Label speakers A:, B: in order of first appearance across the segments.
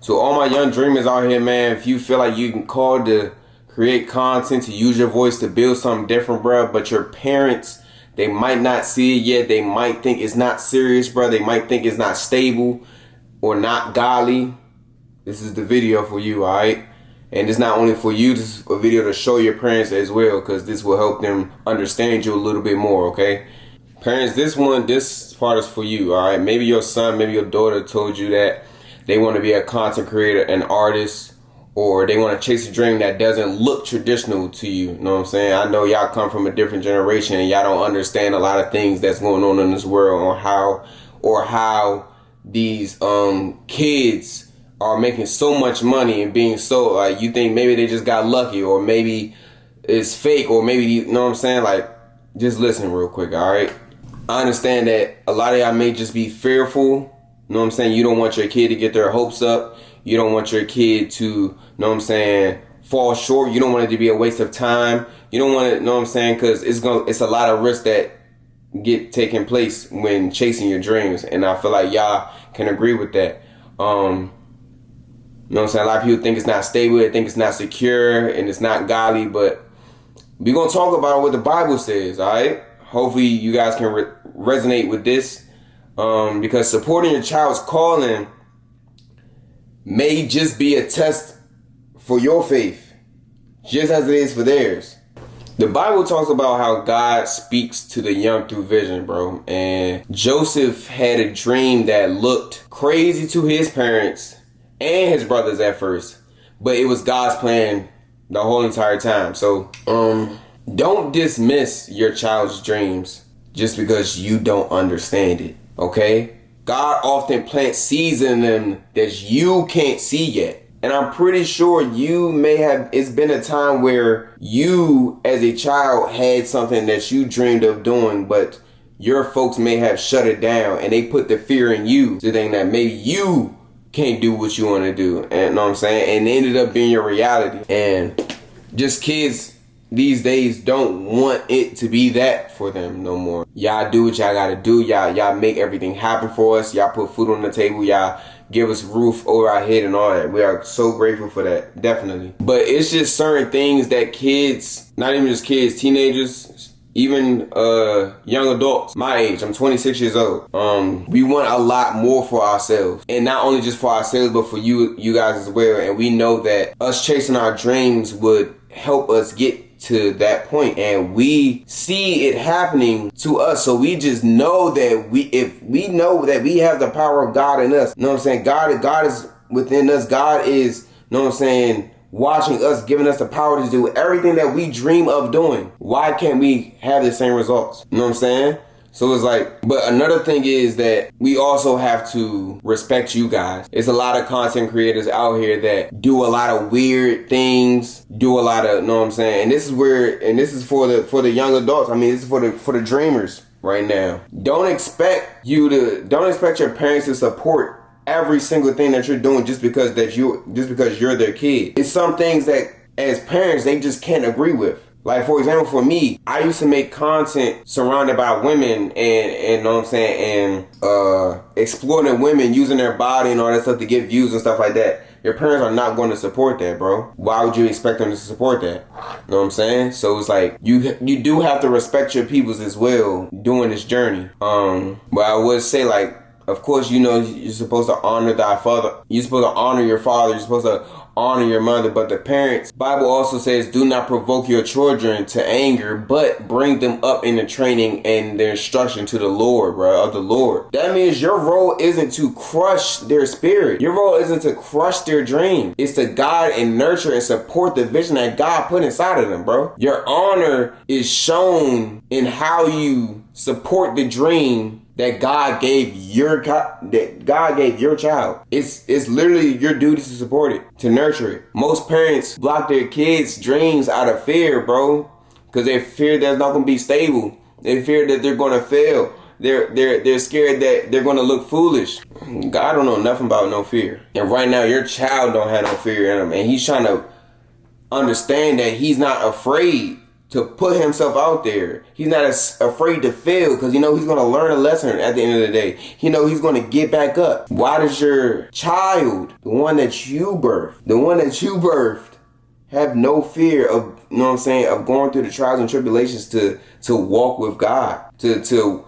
A: So all my young dreamers out here, man, if you feel like you can call to create content, to use your voice to build something different, bro, but your parents, they might not see it yet. They might think it's not serious, bro. They might think it's not stable or not godly. This is the video for you, all right? And it's not only for you, this is a video to show your parents as well, because this will help them understand you a little bit more, okay? Parents, this part is for you, all right? Maybe your son, maybe your daughter told you that they want to be a content creator, an artist, or they want to chase a dream that doesn't look traditional to you. You know what I'm saying? I know y'all come from a different generation and y'all don't understand a lot of things that's going on in this world, or how these kids are making so much money and being so, like, you think maybe they just got lucky, or maybe it's fake, or maybe, you know what I'm saying? Like, just listen real quick, all right? I understand that a lot of y'all may just be fearful. You know what I'm saying? You don't want your kid to get their hopes up. You don't want your kid to, you know what I'm saying, fall short. You don't want it to be a waste of time. You don't want it, you know what I'm saying, because it's a lot of risks that get taking place when chasing your dreams. And I feel like y'all can agree with that. You know what I'm saying? A lot of people think it's not stable, they think it's not secure, and it's not godly, but we're going to talk about what the Bible says, all right? Hopefully you guys can resonate with this, because supporting your child's calling may just be a test for your faith, just as it is for theirs. The Bible talks about how God speaks to the young through vision, bro. And Joseph had a dream that looked crazy to his parents and his brothers at first, but it was God's plan the whole entire time. So, don't dismiss your child's dreams just because you don't understand it, okay? God often plants seeds in them that you can't see yet. And I'm pretty sure it's been a time where you as a child had something that you dreamed of doing, but your folks may have shut it down, and they put the fear in you to think that maybe you can't do what you want to do. And you know what I'm saying? And it ended up being your reality. And just kids these days don't want it to be that for them no more. Y'all do what y'all gotta do. Y'all make everything happen for us. Y'all put food on the table. Y'all give us roof over our head and all that. We are so grateful for that, definitely. But it's just certain things that kids, not even just kids, teenagers, even young adults, my age, I'm 26 years old. We want a lot more for ourselves. And not only just for ourselves, but for you guys as well. And we know that us chasing our dreams would help us get to that point, and we see it happening to us. So we just know that if we know that we have the power of God in us, you know what I'm saying? God is within us. God is, you know what I'm saying, watching us, giving us the power to do everything that we dream of doing. Why can't we have the same results? You know what I'm saying? So it's like, but another thing is that we also have to respect you guys. It's a lot of content creators out here that do a lot of weird things, do a lot of, you know what I'm saying? And this is for the young adults. I mean, this is for the dreamers right now. Don't expect your parents to support every single thing that you're doing just because you're their kid. It's some things that as parents they just can't agree with. Like, for example, for me, I used to make content surrounded by women and you know what I'm saying, and exploiting women, using their body and all that stuff to get views and stuff like that. Your parents are not going to support that, bro. Why would you expect them to support that? You know what I'm saying? So it's like, you do have to respect your peoples as well during this journey. But I would say, like, of course, you know, you're supposed to honor thy father. You're supposed to honor your father. You're supposed to honor your mother. But the parents, Bible also says, do not provoke your children to anger, but bring them up in the training and their instruction to the Lord, bro, of the Lord. That means your role isn't to crush their spirit. Your role isn't to crush their dream. It's to guide and nurture and support the vision that God put inside of them, bro. Your honor is shown in how you support the dream that God gave your child. It's literally your duty to support it, to nurture it. Most parents block their kids' dreams out of fear, bro, because they fear that's not going to be stable. They fear that they're going to fail. They're scared that they're going to look foolish. God don't know nothing about no fear. And right now, your child don't have no fear in him, and he's trying to understand that he's not afraid to put himself out there. He's not as afraid to fail because he's going to learn a lesson at the end of the day. He's going to get back up. Why does your child, the one that you birthed, have no fear of, of going through the trials and tribulations to walk with God, to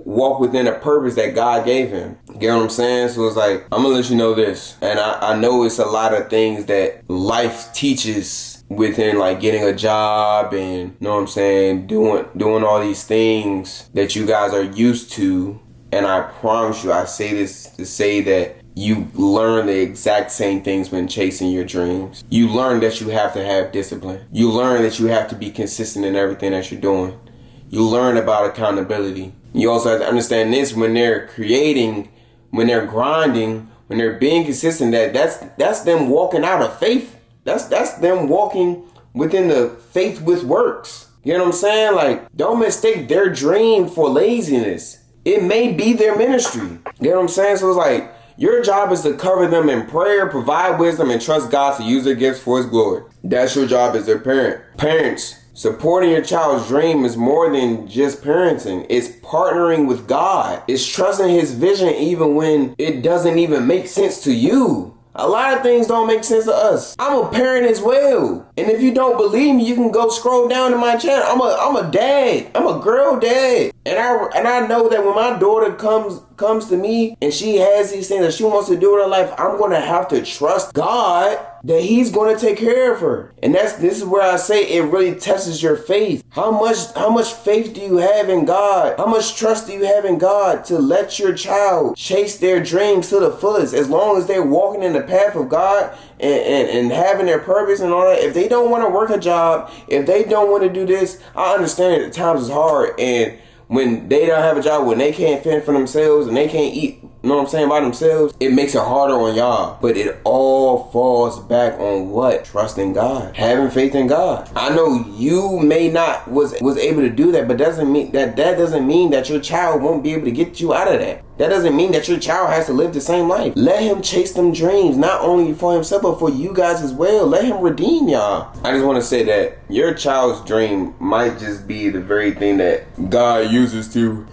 A: walk within a purpose that God gave him? Get what I'm saying? So it's like, I'm gonna let you know this, and I know it's a lot of things that life teaches within, like getting a job and doing all these things that you guys are used to. And I promise you, I say this to say that you learn the exact same things when chasing your dreams. You learn that you have to have discipline. You learn that you have to be consistent in everything that you're doing. You learn about accountability. You also have to understand this: when they're creating, when they're grinding, when they're being consistent, that's them walking out of faith. That's them walking within the faith with works. You know what I'm saying? Like, don't mistake their dream for laziness. It may be their ministry. You know what I'm saying? So it's like, your job is to cover them in prayer, provide wisdom, and trust God to use their gifts for his glory. That's your job as their parent. Parents, supporting your child's dream is more than just parenting. It's partnering with God. It's trusting his vision even when it doesn't even make sense to you. A lot of things don't make sense to us. I'm a parent as well. And if you don't believe me, you can go scroll down to my channel. I'm a dad. I'm a girl dad. And I know that when my daughter comes to me and she has these things that she wants to do in her life, I'm going to have to trust God that he's going to take care of her. And this is where I say it really tests your faith. How much faith do you have in God? How much trust do you have in God to let your child chase their dreams to the fullest, as long as they're walking in the path of God and having their purpose and all that? If they don't want to work a job, if they don't want to do this, I understand at times it's hard. And when they don't have a job, when they can't fend for themselves and they can't eat, by themselves, it makes it harder on y'all. But it all falls back on what? Trusting God. Having faith in God. I know you may not was able to do that, but doesn't mean that your child won't be able to get you out of that. That doesn't mean that your child has to live the same life. Let him chase them dreams, not only for himself, but for you guys as well. Let him redeem y'all. I just want to say that your child's dream might just be the very thing that God uses to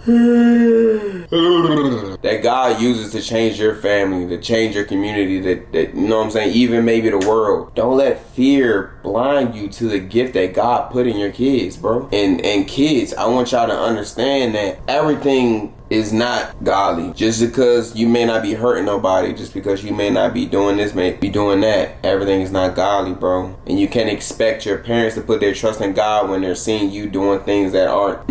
A: to change your family, to change your community, that even maybe the world. Don't let fear blind you to the gift that God put in your kids, bro. And kids, I want y'all to understand that everything is not godly. Just because you may not be hurting nobody, just because you may not be doing this, may be doing that, everything is not godly, bro. And you can't expect your parents to put their trust in God when they're seeing you doing things that aren't,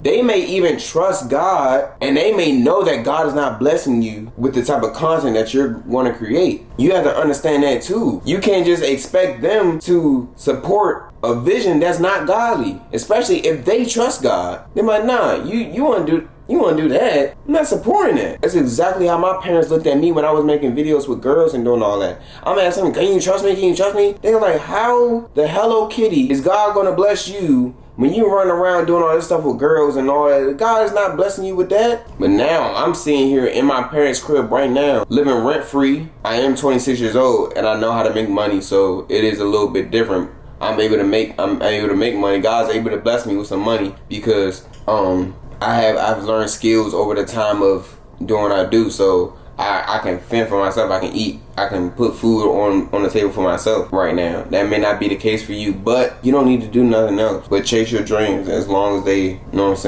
A: they may even trust God, and they may know that God is not blessing you with the type of content that you're going to create. You have to understand that too. You can't just expect them to support a vision that's not godly, especially if they trust God. They're like, nah, you want to do that? I'm not supporting that. That's exactly how my parents looked at me when I was making videos with girls and doing all that. I'm asking them, can you trust me? Can you trust me? They're like, how the Hello Kitty is God going to bless you when you run around doing all this stuff with girls and all that? God is not blessing you with that. But now I'm sitting here in my parents' crib right now, living rent free. I am 26 years old and I know how to make money, so it is a little bit different. I'm able to make money. God's able to bless me with some money because I've learned skills over the time of doing what I do. So I can fend for myself. I can eat. I can put food on the table for myself right now. That may not be the case for you, but you don't need to do nothing else but chase your dreams as long as they,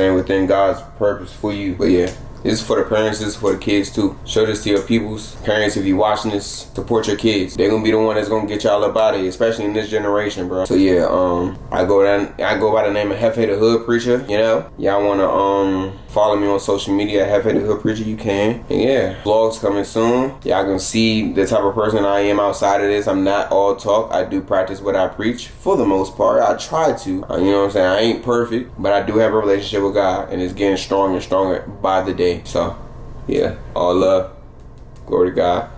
A: within God's purpose for you. But yeah. This is for the parents, this is for the kids too. Show this to your peoples. Parents, if you're watching this, support your kids. They're gonna be the one that's gonna get y'all up out of here, especially in this generation, bro. So yeah, I go by the name of Hefe the Hood Preacher, Y'all wanna follow me on social media at Hefe the Hood Preacher, you can. And yeah, vlogs coming soon. Y'all can see the type of person I am outside of this. I'm not all talk. I do practice what I preach for the most part. I try to. I ain't perfect, but I do have a relationship with God, and it's getting stronger and stronger by the day. So, yeah, all love, glory to God.